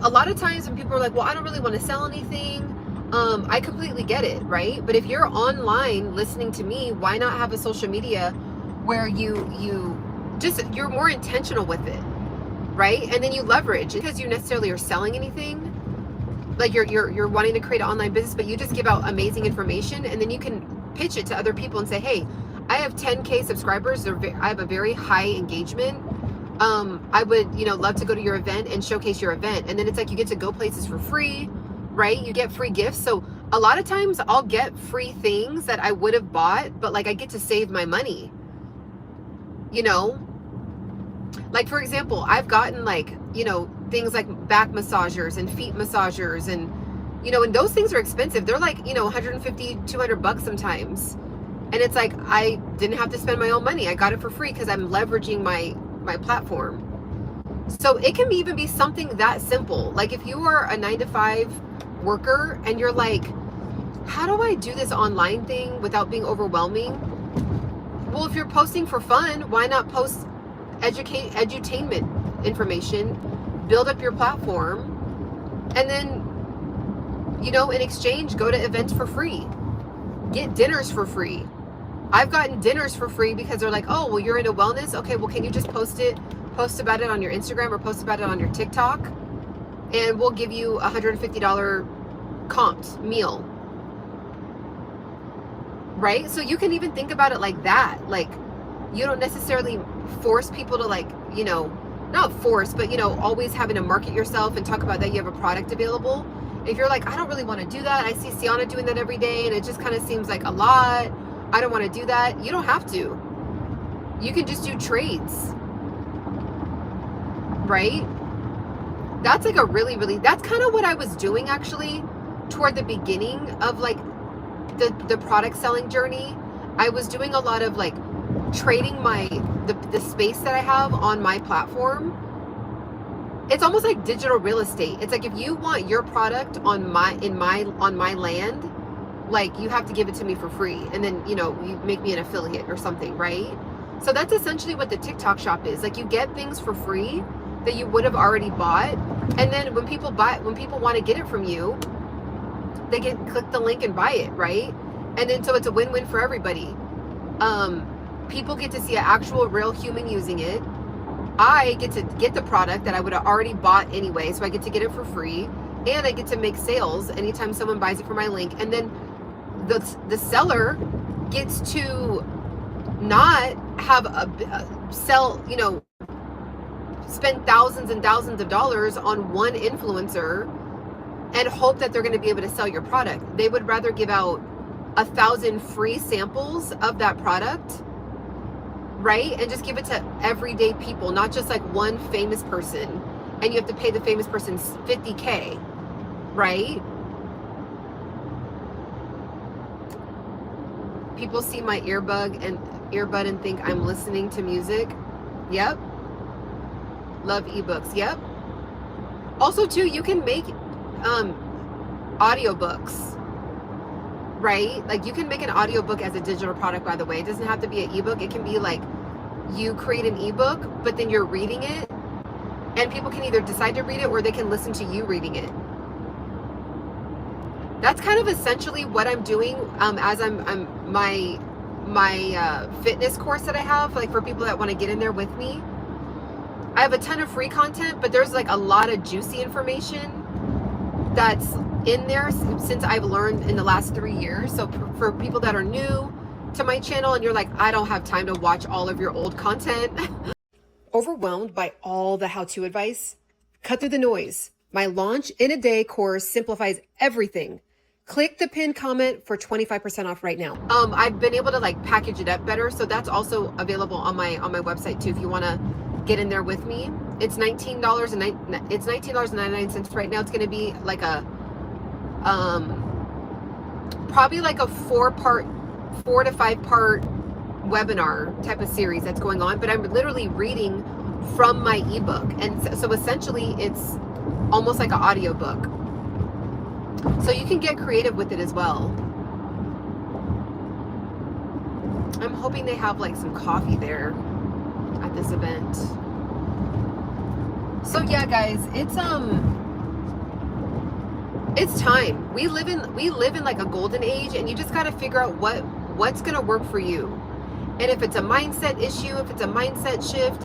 a lot of times when people are like, well, I don't really want to sell anything, I completely get it, right? But if you're online listening to me, why not have a social media where you're more intentional with it, right? And then you leverage, because you necessarily are selling anything. Like you're wanting to create an online business, but you just give out amazing information, and then you can pitch it to other people and say, hey, I have 10K subscribers. I have a very high engagement. I would, love to go to your event and showcase your event. And then it's like you get to go places for free, right? You get free gifts. So a lot of times I'll get free things that I would have bought, but like I get to save my money, Like, for example, I've gotten like, things like back massagers and feet massagers, and, and those things are expensive. They're like, 150, 200 bucks sometimes. And it's like, I didn't have to spend my own money. I got it for free because I'm leveraging my platform. So it can even be something that simple. Like if you are a 9-to-5 worker and you're like, how do I do this online thing without being overwhelming? Well, if you're posting for fun, why not post edutainment information, build up your platform, and then, in exchange, go to events for free, get dinners for free. I've gotten dinners for free because they're like, oh, well, you're into wellness. Okay, well, can you just post about it on your Instagram or post about it on your TikTok? And we'll give you a $150 comped meal. Right? So you can even think about it like that. Like, you don't necessarily force people to not force, but, always having to market yourself and talk about that you have a product available. If you're like, I don't really want to do that. I see Ciana doing that every day and it just kind of seems like a lot. I don't want to do that. You don't have to. You can just do trades, right? That's like that's kind of what I was doing actually toward the beginning of like the product selling journey. I was doing a lot of like trading the space that I have on my platform. It's almost like digital real estate. It's like if you want your product on my land, like you have to give it to me for free, and then you make me an affiliate or something, right? So that's essentially what the TikTok shop is. Like you get things for free that you would have already bought, and then when people want to get it from you, they can click the link and buy it, right? And then so it's a win-win for everybody. People get to see an actual real human using it. I get to get the product that I would have already bought anyway, so I get to get it for free, and I get to make sales anytime someone buys it from my link. And then the seller gets to not have spend thousands and thousands of dollars on one influencer and hope that they're going to be able to sell your product. They would rather give out 1,000 free samples of that product, right? And just give it to everyday people, not just like one famous person, and you have to pay the famous person $50K, right? People see my earbud and think I'm listening to music. Yep. Love ebooks. Yep. Also too, you can make audiobooks, right? Like you can make an audiobook as a digital product, by the way. It doesn't have to be an ebook. It can be like you create an ebook, but then you're reading it, and people can either decide to read it or they can listen to you reading it. That's kind of essentially what I'm doing as I'm my fitness course that I have, like for people that want to get in there with me. I have a ton of free content, but there's like a lot of juicy information that's in there since I've learned in the last 3 years. So for people that are new to my channel and you're like, I don't have time to watch all of your old content. Overwhelmed by all the how-to advice? Cut through the noise. My Launch in a Day course simplifies everything. Click the pinned comment for 25% off right now. I've been able to like package it up better, so that's also available on my website too if you want to get in there with me. It's $19.99 right now. It's going to be like a probably like a 4 to 5 part webinar type of series that's going on, but I'm literally reading from my ebook, and so essentially it's almost like an audiobook. So you can get creative with it as well. I'm hoping they have like some coffee there at this event. So yeah, guys, it's it's time. We live in like a golden age, and you just got to figure out what's going to work for you. And if it's a mindset issue, if it's a mindset shift,